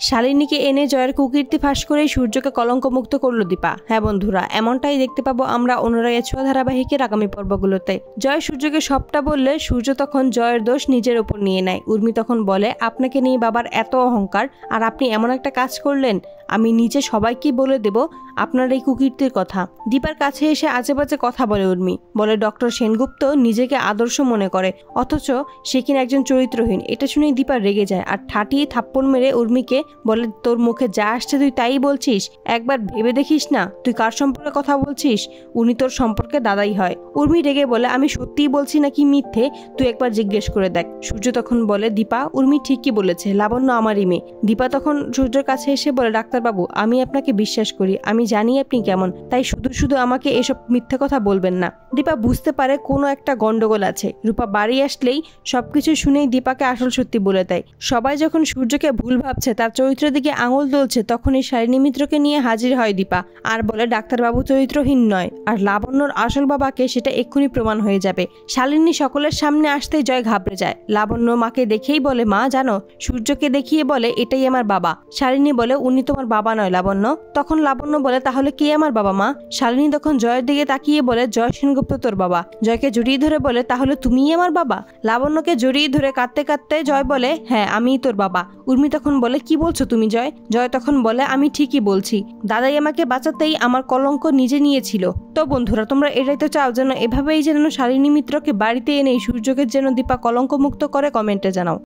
শালিনীকে এনে জয়ের কুকীর্তি ফাঁস করেই সূর্যকে কলঙ্কমুক্ত করল দীপা। হ্যাঁ বন্ধুরা, এমনটাই দেখতে পাবো আমরা অনুরাগের ছোঁয়া ধারাবাহিকের আগামী পর্বগুলোতে। জয় সূর্যকে সবটা বললে সূর্য তখন জয়ের দোষ নিজের উপর নিয়ে নেয়। উর্মি তখন বলে, আপনাকে নিয়ে বাবার এত অহংকার, আর আপনি এমন একটা কাজ করলেন, আমি নিজে সবাইকেই বলে দেব আপনার এই কুকীর্তির কথা। দীপার কাছে এসে আজেবাজে কথা বলে উর্মি, বলে ডক্টর সেনগুপ্ত নিজেকে আদর্শ মনে করে, অথচ সে কিনা একজন চরিত্রহীন। এটা শুনেই দীপা রেগে যায় আর ঠাটিয়ে থাপ্পড় মেরে উর্মিকে বলে, তোর মুখে যা আসছে তুই তাই বলছিস, একবার ভেবে দেখিস না তুই কার সম্পর্কে কথা বলছিস, উনি তোর সম্পর্কে দাদাই হয়। উর্মি রেগে বলে, আমি সত্যিই বলছি নাকি মিথ্যে তুই একবার জিজ্ঞেস করে দেখ। সূর্য তখন বলে, দীপা উর্মি ঠিকই বলেছে, লাবণ্য আমারই মেয়ে। দীপা তখন সূর্যের কাছে এসে বলে, ডাক্তারবাবু আমি আপনাকে বিশ্বাস করি, আমি জানি আপনি কেমন, তাই শুধু শুধু আমাকে এসব মিথ্যে কথা বলবেন না। দীপা বুঝতে পারে কোনো একটা গন্ডগোল আছে। রূপা বাড়ি আসলেই সবকিছু শুনেই দীপাকে আসল সত্যি বলে দেয়। সবাই যখন সূর্যকে ভুল ভাবছে, তার চরিত্রের দিকে আঙুল তুলছে, তখনই শালিনী মিত্রকে নিয়ে হাজির হয় দীপা আর বলে, ডাক্তারবাবু চরিত্রহীন নয়, আর লাবণ্যর আসল বাবাকে সেটা এক্ষুনি প্রমাণ হয়ে যাবে। শালিনী সকলের সামনে আসতেই জয় ঘাবড়ে যায়। লাবণ্য মাকে দেখেই বলে, মা জানো, সূর্যকে দেখিয়ে বলে এটাই আমার বাবা। শালিনী বলে, উনি তোমার বাবা নয় লাবণ্য। তখন লাবণ্য বলে, তাহলে কে আমার বাবা মা? শালিনী তখন জয়ের দিকে তাকিয়ে বলে, জয় সেনগুপ্ত তোর বাবা। জয়কে জড়িয়ে ধরে বলে, তাহলে তুমিই আমার বাবা? লাবণ্যকে জড়িয়ে ধরে কাঁদতে কাঁদতে জয় বলে, হ্যাঁ আমিই তোর বাবা। উর্মি তখন বলে, কি বলছো তুমি জয়? জয় তখন বলে, আমি ঠিকই বলছি, দাদাই আমাকে বাঁচাতেই আমার কলঙ্ক নিজে নিয়েছিল। তো বন্ধুরা, তোমরা এটাই তো চাও যেন এভাবেই যেন শালিনী মিত্রকে বাড়িতে এনে সূর্যকে যেন দীপা কলঙ্ক মুক্ত করে? কমেন্টে জানাও।